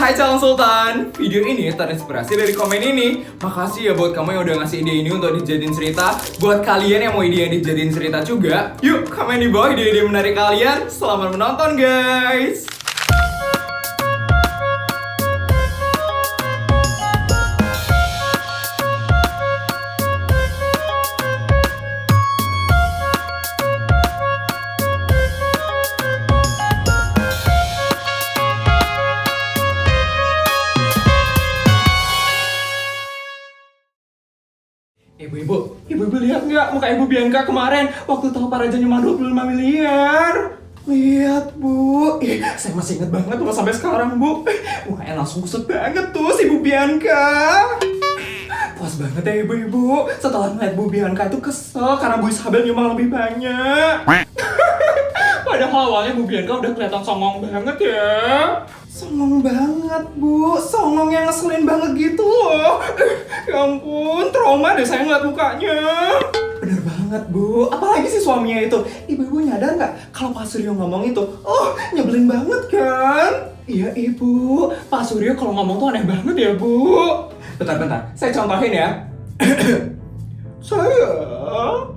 Hai calon sultan, video ini terinspirasi dari komen ini. Makasih ya buat kamu yang udah ngasih ide ini untuk dijadiin cerita. Buat kalian yang mau ide yang dijadiin cerita juga, yuk komen di bawah ide-ide menarik kalian. Selamat menonton guys. Ibu-ibu lihat nggak muka Ibu Bianca kemarin waktu tahu Pak Raja nyumbang 25 miliar? Lihat Bu, saya masih inget banget tuh sampai sekarang Bu. Mukanya langsung kusut banget tuh si Bu Bianca. Puas banget ya ibu-ibu. Setelah ngeliat Bu Bianca itu kesel karena Bu Isabel nyumbang lebih banyak. Padahal awalnya Bu Bianca udah kelihatan songong banget ya. Songong banget Bu, songong yang ngeselin banget gitu loh. Ya ampun, trauma deh saya ngeliat mukanya. Bener banget Bu, apalagi si suaminya itu. Ibu-ibu nyadar nggak kalau Pak Suryo ngomong itu, nyebelin banget kan? Iya Ibu, Pak Suryo kalau ngomong tuh aneh banget ya Bu. Bentar, saya contohin ya. Saya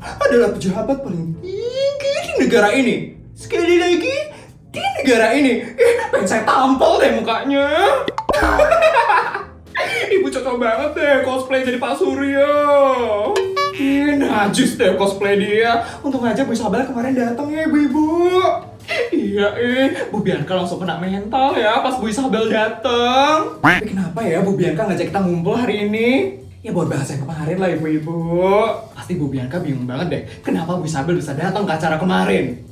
adalah pejabat paling tinggi di negara ini. Sekali lagi, di negara ini. Pengen saya tampol deh mukanya. Ibu cocok banget deh cosplay jadi Pak Suryo. Najis deh cosplay dia. Untung aja Bu Isabel kemarin datang ya ibu-ibu. Iya Bu Bianca langsung kena mental ya pas Bu Isabel datang. Tapi kenapa ya Bu Bianca ngajak kita ngumpul hari ini? Ya buat bahas yang kemarin lah ibu-ibu. Pasti Bu Bianca bingung banget deh kenapa Bu Isabel bisa datang ke acara kemarin.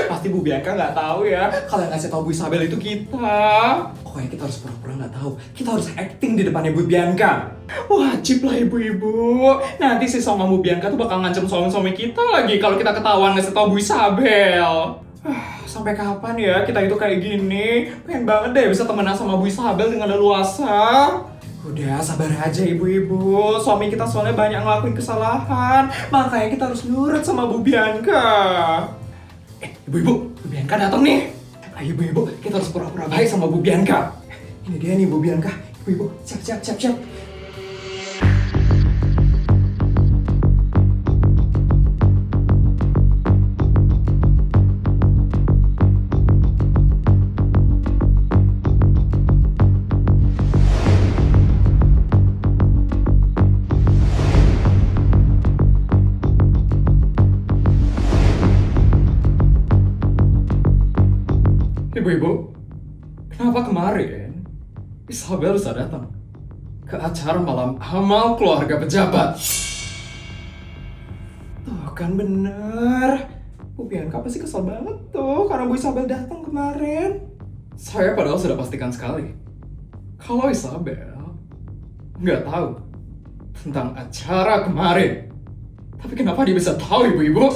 Pasti Bu Bianca nggak tahu ya kalau yang ngasih tahu Bu Isabel itu kita. Pokoknya kita harus pura-pura nggak tahu. Kita harus acting di depannya Bu Bianca. Wajib lah ibu-ibu. Nanti si sama Bu Bianca tuh bakal ngancam suami-suami kita lagi kalau kita ketahuan ngasih tahu Bu Isabel. Sampai kapan ya kita itu kayak gini? Pengen banget deh bisa temenan sama Bu Isabel dengan leluasa. Udah sabar aja ibu-ibu. Suami kita soalnya banyak ngelakuin kesalahan. Makanya kita harus nurut sama Bu Bianca. Ibu-ibu, Bu Bianca datang nih. Ayo ibu-ibu, kita harus pura-pura baik sama Bu Bianca. Ini dia nih Bu Bianca. Ibu-ibu, siap. Ibu-ibu, kenapa kemarin Isabel bisa datang ke acara malam amal keluarga pejabat? Tuh kan bener, Bu Bianca pasti kesel banget tuh karena Bu Isabel datang kemarin. Saya padahal sudah pastikan sekali kalau Isabel nggak tahu tentang acara kemarin. Tapi kenapa dia bisa tahu ibu-ibu?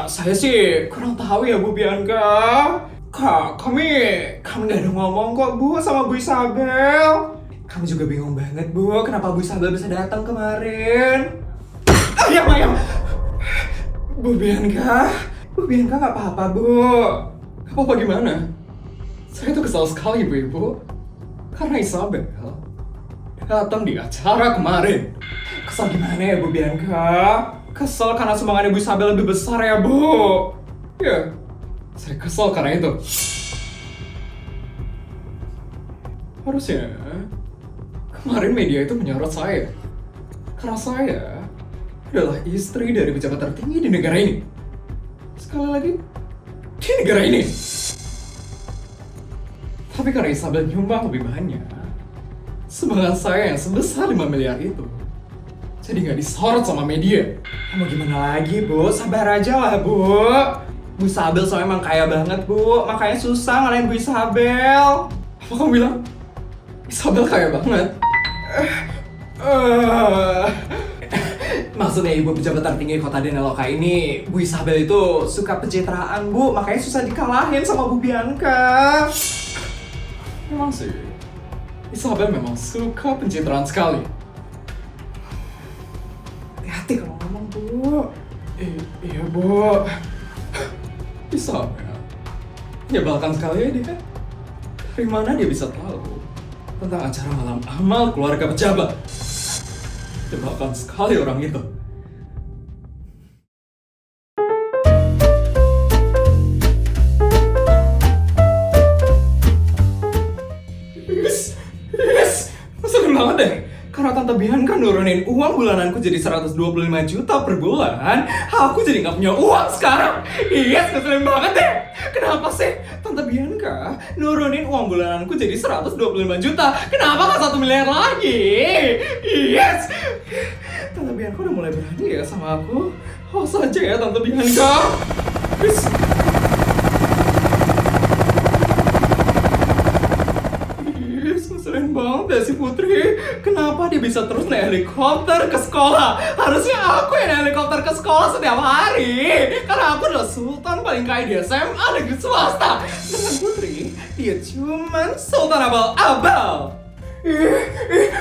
Saya sih kurang tahu ya Bu Bianca. Kami nggak ada ngomong kok Bu sama Bu Isabel. Kami juga bingung banget Bu, kenapa Bu Isabel bisa datang kemarin. Ayam. Bu Bianca nggak apa-apa Bu. Nggak apa-apa gimana? Saya tuh kesal sekali Bu, karena Isabel datang di acara kemarin. Kesal gimana ya Bu Bianca? Kesel karena sumbangan Ibu Isabel lebih besar ya Bu. Ya, saya kesel karena itu. Harusnya kemarin media itu menyorot saya karena saya adalah istri dari pejabat tertinggi di negara ini. Sekali lagi, di negara ini. Tapi karena Isabel nyumbang lebih banyak, sumbangan saya yang sebesar 5 miliar itu jadi nggak disorot sama media. Mau gimana lagi Bu, sabar aja lah Bu. Bu Isabel soalnya emang kaya banget Bu, makanya susah ngalahin Bu Isabel. Apa kamu bilang? Isabel kaya banget? Maksudnya ibu pejabat tertinggi kota Deneloka ini, Bu Isabel itu suka pencitraan Bu, makanya susah dikalahin sama Bu Bianca. Memang sih, Isabel memang suka pencitraan sekali. Hati kalau ngomong Bu. Iya Bu. Isabel menyebalkan sekali ya dia. Dari mana dia bisa tahu tentang acara malam amal keluarga pejabat? Jebakan sekali orang itu. Yes, seneng banget deh. Karena Tante Bianca nurunin uang bulananku jadi 125 juta per bulan, aku jadi nggak punya uang sekarang. Yes, seneng banget deh. Kenapa sih Tante Bianca nurunin uang bulananku jadi 125 juta? Kenapa nggak 1 miliar lagi? Yes, Tante Bianca udah mulai berani ya sama aku. Awas aja ya Tante Bianca. Yes. Sering banget ya si Putri. Kenapa dia bisa terus naik helikopter ke sekolah? Harusnya aku yang naik helikopter ke sekolah setiap hari. Karena aku adalah sultan paling kaya di SMA negeri swasta. Dengan Putri, dia cuman sultan abal-abal.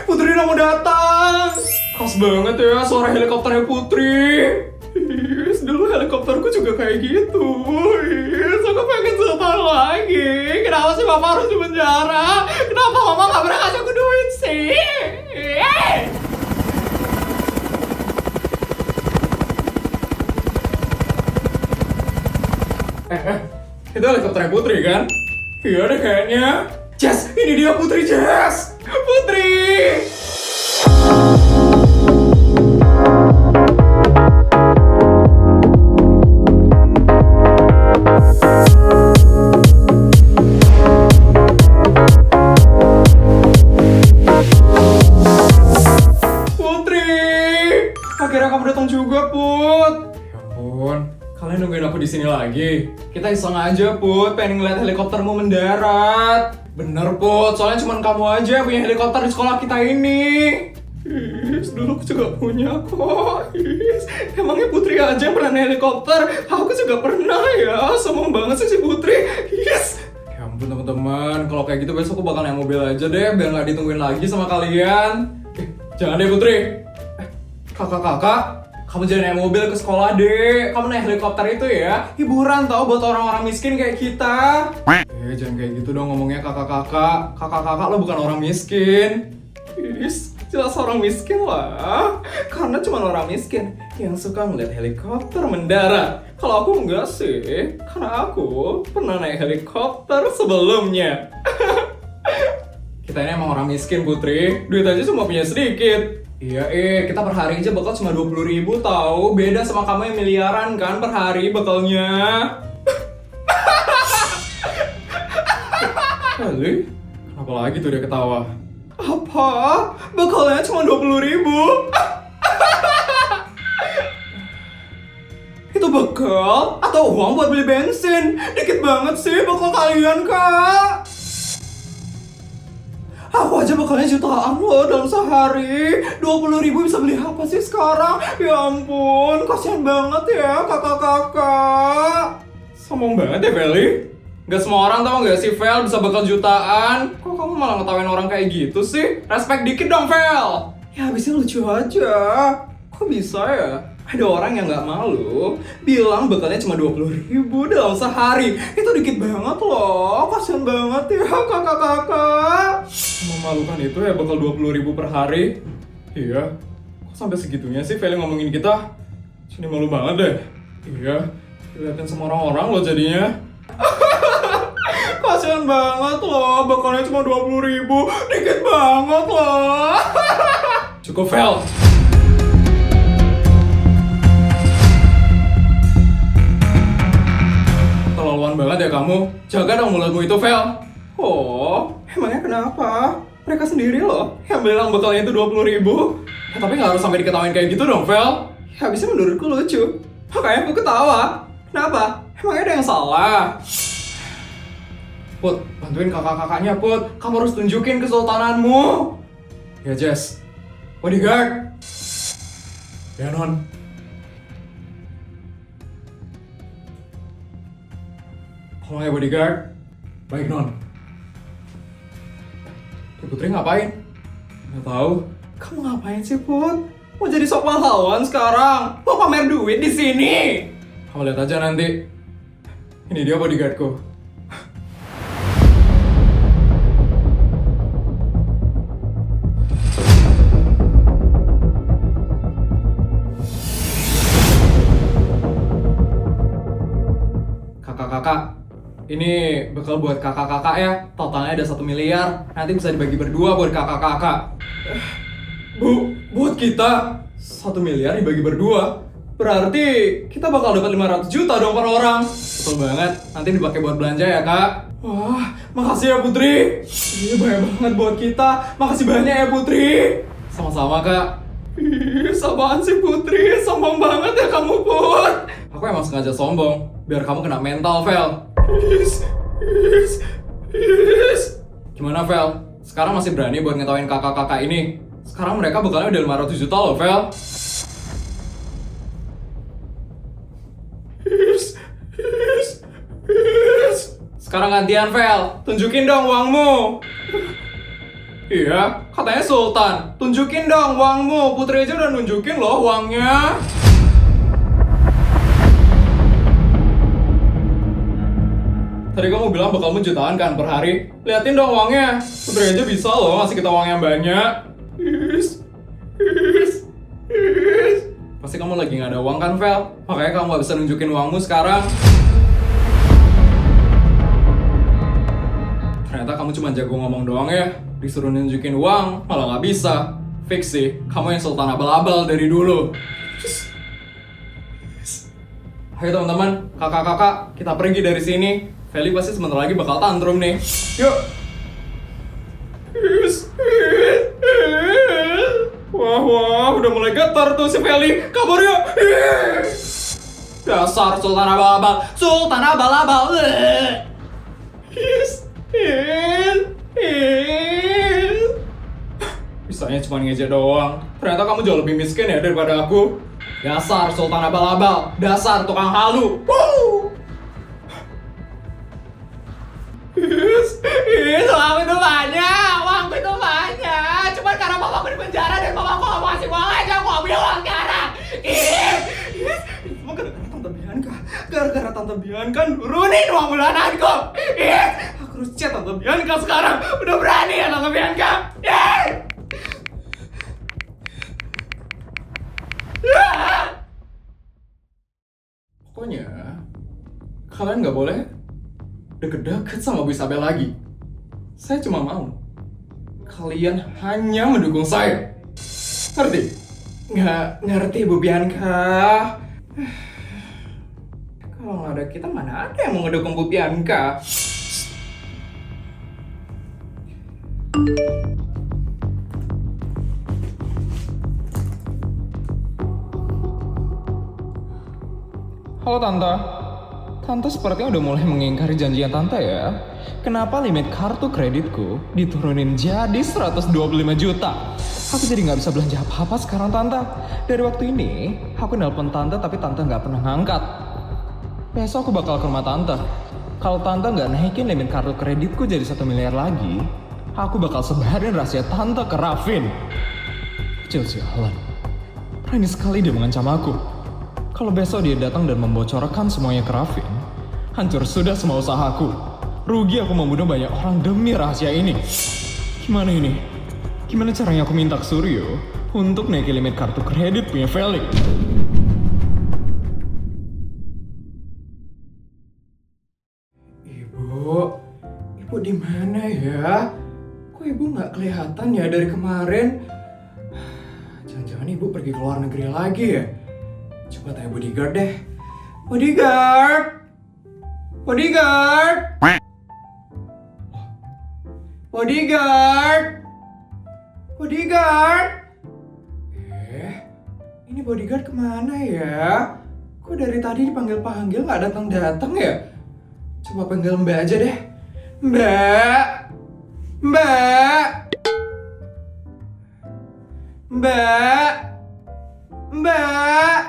Putri udah mau datang. Khas banget ya suara helikopternya Putri. Dulu helikopterku juga kayak gitu. Aku pengen sultan lagi. Kenapa sih Mama harus di penjara? Kenapa Mama gak pernah kasih aku duit sih? Itu helikopternya Putri kan? Iya deh kayaknya. Jess, ini dia Putri Jess. Putri. Akhirnya kamu datang juga, Put. Ya ampun, kalian nungguin aku di sini lagi. Kita iseng aja, Put, pengen ngeliat helikoptermu mendarat. Bener, Put, soalnya cuma kamu aja yang punya helikopter di sekolah kita ini. Dulu aku juga punya kok. Emangnya Putri aja yang pernah naik helikopter? Aku juga pernah ya, sombong banget sih si Putri. Ya ampun teman-teman, kalau kayak gitu besok aku bakal naik mobil aja deh, biar nggak ditungguin lagi sama kalian. Jangan deh Putri. Kakak-kakak, kamu jangan naik mobil ke sekolah deh. Kamu naik helikopter itu ya hiburan tau buat orang-orang miskin kayak kita. Jangan kayak gitu dong ngomongnya kakak-kakak. Kakak-kakak lo bukan orang miskin. Jelas orang miskin lah. Karena cuma orang miskin yang suka ngeliat helikopter mendarat. Kalau aku enggak sih, karena aku pernah naik helikopter sebelumnya. Kita ini emang orang miskin Putri. Duit aja cuma punya sedikit. Iya kita per hari aja bakal cuma 20.000 tau. Beda sama kamu yang miliaran kan per hari bekalnya. Kali? Kenapa lagi tuh dia ketawa? Apa? Bekalnya cuma 20.000? Itu bekal atau uang buat beli bensin? Dikit banget sih bekal kalian kak. Aku aja bekalnya jutaan loh dalam sehari. 20.000 bisa beli apa sih sekarang? Ya ampun, kasihan banget ya kakak-kakak. Sombong banget ya Feli. Gak semua orang tau gak sih Fel bisa bekal jutaan. Kok kamu malah ngetawain orang kayak gitu sih? Respect dikit dong Fel. Ya habisnya lucu aja. Kok bisa ya? Ada orang yang gak malu bilang bekalnya cuma 20.000 dalam sehari. Itu dikit banget loh. Kasian banget ya kakak-kakak. Memalukan itu ya bekal 20.000 per hari. Iya. Kok sampai segitunya sih Feli ngomongin kita? Sini malu banget deh. Iya. Dilihatin sama orang-orang loh jadinya. Kasian banget loh. Bekalnya cuma 20.000. Dikit banget loh. Cukup Fel. Keterlaluan banget ya kamu. Jaga dong mulutmu itu, Fel. Oh, emangnya kenapa? Mereka sendiri loh yang bilang bekalnya itu 20.000. Ya, tapi nggak harus sampai diketawain kayak gitu dong, Fel. Ya, habisnya menurutku lucu. Makanya aku ketawa. Kenapa? Emangnya ada yang salah? Put, bantuin kakak-kakaknya, Put. Kamu harus tunjukin kesultananmu. Ya, Jess. Bodyguard. Ya, Non. Tolong ya, Bodyguard. Baik, Non. Putri ngapain? Nggak tahu. Kamu ngapain sih, Put? Mau jadi sok pahlawan sekarang? Mau pamer duit di sini? Kamu lihat aja nanti. Ini dia bodyguardku. Ini bekal buat kakak-kakak ya. Totalnya ada 1 miliar. Nanti bisa dibagi berdua buat kakak-kakak. Buat kita 1 miliar dibagi berdua. Berarti kita bakal dapat 500 juta dong per orang. Betul banget. Nanti dipakai buat belanja ya, Kak. Wah, makasih ya Putri. Ini banyak banget buat kita. Makasih banyak ya Putri. Sama-sama, Kak. Apaan sih Putri? Sombong banget ya kamu, Put. Aku emang sengaja sombong biar kamu kena mental, Vel. Gimana, Vel? Sekarang masih berani buat ngetawain kakak-kakak ini? Sekarang mereka bekalnya udah 500 juta loh, Vel. Sekarang gantian, Vel. Tunjukin dong uangmu. Iya, katanya Sultan. Tunjukin dong uangmu. Putri aja udah nunjukin loh uangnya. Tadi kamu bilang bakalmu jutaan kan per hari? Liatin dong uangnya. Putri aja bisa loh ngasih kita uang yang banyak. Pasti kamu lagi gak ada uang kan, Vel? Makanya kamu gak bisa nunjukin uangmu sekarang. Ternyata kamu cuma jago ngomong doang ya. Disuruh nunjukin uang, malah gak bisa. Fix sih, kamu yang sultan abal-abal dari dulu. Ayo teman-teman, kakak-kakak, kita pergi dari sini. Feli pasti sebentar lagi bakal tantrum nih. Yuk. Wah, udah mulai getar tuh si Feli. Kabur yuk. Dasar sultan abal-abal. Sultan abal-abal. Bisanya cuma ngejek doang. Ternyata kamu jauh lebih miskin ya daripada aku. Dasar sultan abal-abal. Dasar tukang halu. Uangku itu banyak. Cuma karena mamaku di penjara dan mamaku gak mau kasih uang aja, aku ambil uang sekarang. Semua gara-gara Tante Bianca. Gara-gara Tante Bianca nurunin uang bulananku. Aku harus chat Tante Bianca sekarang. Udah berani ya Tante Bianca. Pokoknya kalian gak boleh deket-deket sama Bu Isabel lagi. Saya cuma mau kalian hanya mendukung saya. Ngerti? Nggak ngerti Bu Bianca. Kalau nggak ada kita, mana ada yang mau ngedukung Bu Bianca? Halo Tante. Tante sepertinya udah mulai mengingkari janjian Tante ya. Kenapa limit kartu kreditku diturunin jadi 125 juta? Aku jadi nggak bisa belanja apa-apa sekarang Tante. Dari waktu ini, aku nelpon Tante tapi Tante nggak pernah ngangkat. Besok aku bakal ke rumah Tante. Kalau Tante nggak naikin limit kartu kreditku jadi 1 miliar lagi, aku bakal sebarin rahasia Tante ke Raffin. Kecil sialan. Berani sekali dia mengancam aku. Kalau besok dia datang dan membocorkan semuanya ke Raffin, hancur sudah semua usahaku. Rugi aku membunuh banyak orang demi rahasia ini. Gimana ini? Gimana caranya aku minta ke Suryo untuk naikin limit kartu kredit punya Felix? Ibu di mana ya? Kok ibu nggak kelihatan ya dari kemarin? Jangan-jangan ibu pergi ke luar negeri lagi ya? Coba tanya bodyguard deh. Bodyguard! Bodyguard! Bodyguard! Bodyguard! Ini bodyguard kemana ya? Kok dari tadi dipanggil-panggil nggak datang-datang ya? Coba panggil Mbak aja deh. Mbak! Mbak! Mbak! Mbak!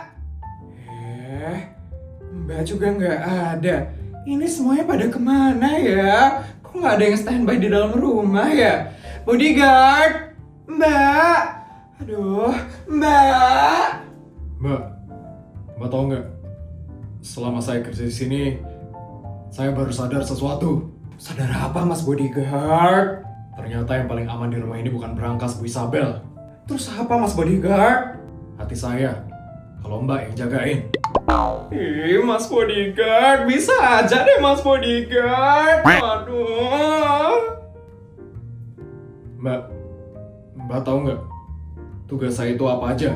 Mbak juga nggak ada. Ini semuanya pada kemana ya? Kok nggak ada yang standby di dalam rumah ya? Bodyguard! Mbak! Aduh, Mbak! Mbak tahu nggak? Selama saya kerja di sini, saya baru sadar sesuatu. Sadar apa, Mas Bodyguard? Ternyata yang paling aman di rumah ini bukan berangkas Bu Isabel. Terus apa, Mas Bodyguard? Hati saya. kalau Mbak yang jagain. Ih, Mas Bodyguard, bisa aja deh Mas Bodyguard. Aduh. Mbak tahu nggak tugas saya itu apa aja?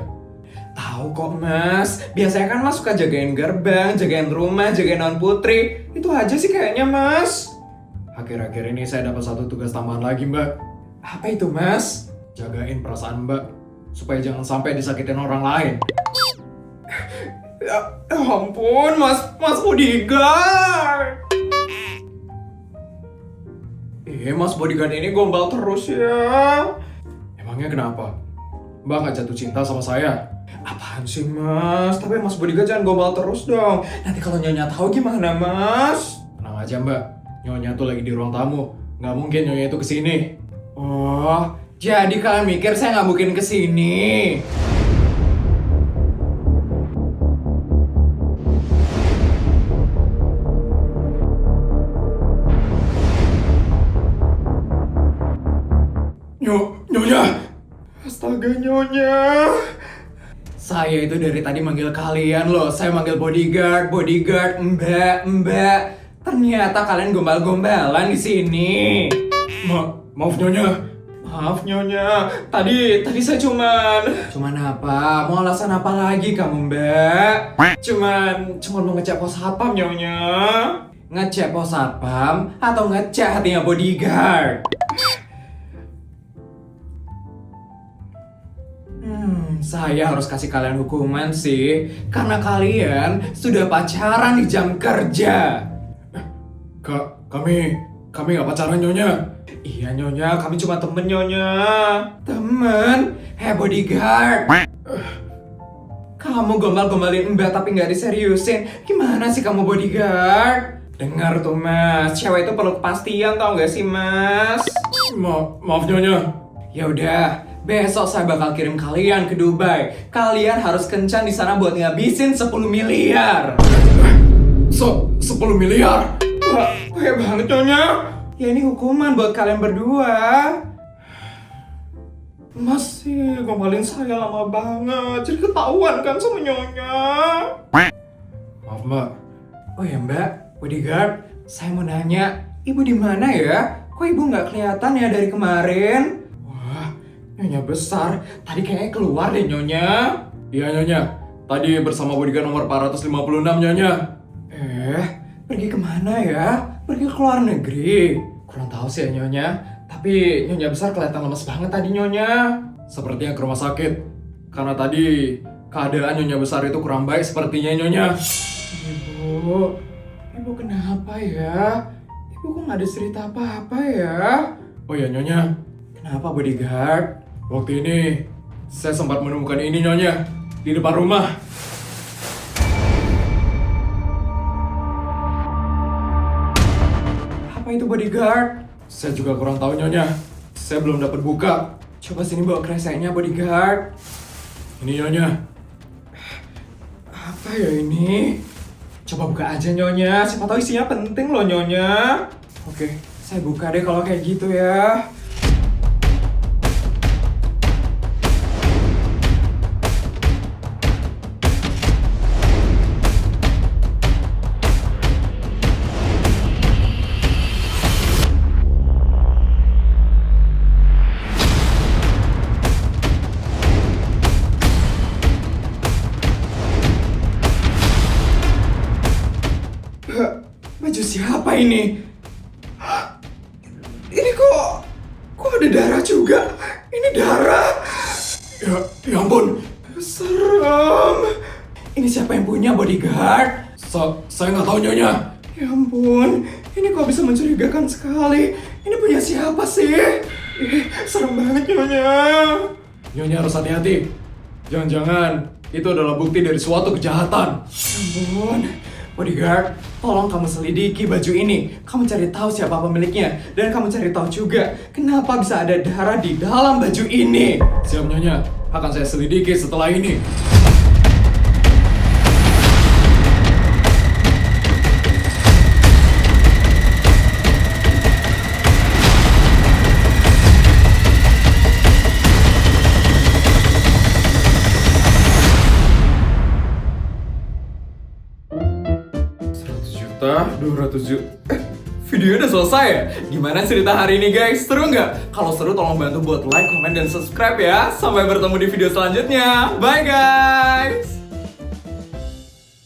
Tahu kok Mas, biasanya kan Mas suka jagain gerbang, jagain rumah, jagain non putri. Itu aja sih kayaknya Mas. Akhir-akhir ini saya dapat satu tugas tambahan lagi, Mbak. Apa itu Mas? Jagain perasaan Mbak supaya jangan sampai disakitin orang lain. Ya ampun, Mas Bodyguard. Mas Bodyguard ini gombal terus ya. Emangnya kenapa? Mbak nggak jatuh cinta sama saya? Apaan sih Mas? Tapi Mas Bodyguard jangan gombal terus dong. Nanti kalau Nyonya tahu gimana Mas? Tenang aja Mbak, Nyonya tuh lagi di ruang tamu. Nggak mungkin Nyonya itu kesini. Oh, jadi kalian mikir saya nggak mungkin kesini? Nyonya! Astaga Nyonya. Saya itu dari tadi manggil kalian loh. Saya manggil bodyguard, mbak. Ternyata kalian gombal-gombalan di sini. Maaf Nyonya. Maaf Nyonya. Tadi saya cuman apa? Mau alasan apa lagi kamu Mbak? Cuman mau ngecek pos satpam Nyonya. Ngecek pos satpam atau ngecek hatinya bodyguard? Saya harus kasih kalian hukuman sih, karena kalian sudah pacaran di jam kerja. Kami nggak pacaran Nyonya. Iya Nyonya, kami cuma temen Nyonya. Temen? Bodyguard. Kamu gombal-gombalin Mbak tapi nggak diseriusin. Gimana sih kamu bodyguard? Dengar tuh Mas, cewek itu perlu kepastian tau gak sih Mas? Maaf Nyonya. Ya udah, besok saya bakal kirim kalian ke Dubai. Kalian harus kencan di sana buat ngabisin 10 miliar. 10 miliar? Wah, banyak banget Nyonya. Ya ini hukuman buat kalian berdua. Masih ngomongin saya lama banget. Jadi ketahuan kan sama Nyonya. Maaf Mbak. Oh ya Mbak, bodyguard, saya mau nanya, ibu di mana ya? Kok ibu nggak kelihatan ya dari kemarin? Wah, Nyonya besar. Tadi kayaknya keluar deh Nyonya. Iya Nyonya. Tadi bersama bodyguard nomor 456 Nyonya. Pergi kemana ya? Pergi ke luar negeri. Kurang tahu sih ya Nyonya. Tapi Nyonya besar kelihatan lemes banget tadi Nyonya. Sepertinya ke rumah sakit. Karena tadi keadaan Nyonya besar itu kurang baik sepertinya Nyonya. Ibu kenapa ya? Ibu kok nggak ada cerita apa-apa ya? Oh ya Nyonya. Kenapa bodyguard? Waktu ini saya sempat menemukan ini Nyonya di depan rumah. Apa itu bodyguard? Saya juga kurang tahu Nyonya. Saya belum dapat buka. Coba sini bawa kreseknya bodyguard. Ini Nyonya. Apa ya ini? Coba buka aja Nyonya. Siapa tahu isinya penting loh Nyonya. Oke, saya buka deh kalau kayak gitu ya. Baju siapa ini? Ini kok ada darah juga? Ini darah. Ya ampun. Serem. Ini siapa yang punya bodyguard? Saya nggak tahu Nyonya. Ya ampun, ini kok bisa mencurigakan sekali. Ini punya siapa sih? Serem banget Nyonya. Nyonya harus hati-hati. Jangan-jangan itu adalah bukti dari suatu kejahatan. Ya ampun. Bodyguard, tolong kamu selidiki baju ini. Kamu cari tahu siapa pemiliknya. Dan kamu cari tahu juga kenapa bisa ada darah di dalam baju ini. Siap Nyonya, akan saya selidiki setelah ini. juta 200 juta. Videonya udah selesai ya? Gimana cerita hari ini guys? Seru nggak? Kalau seru tolong bantu buat like, comment, dan subscribe ya. Sampai bertemu di video selanjutnya. Bye guys!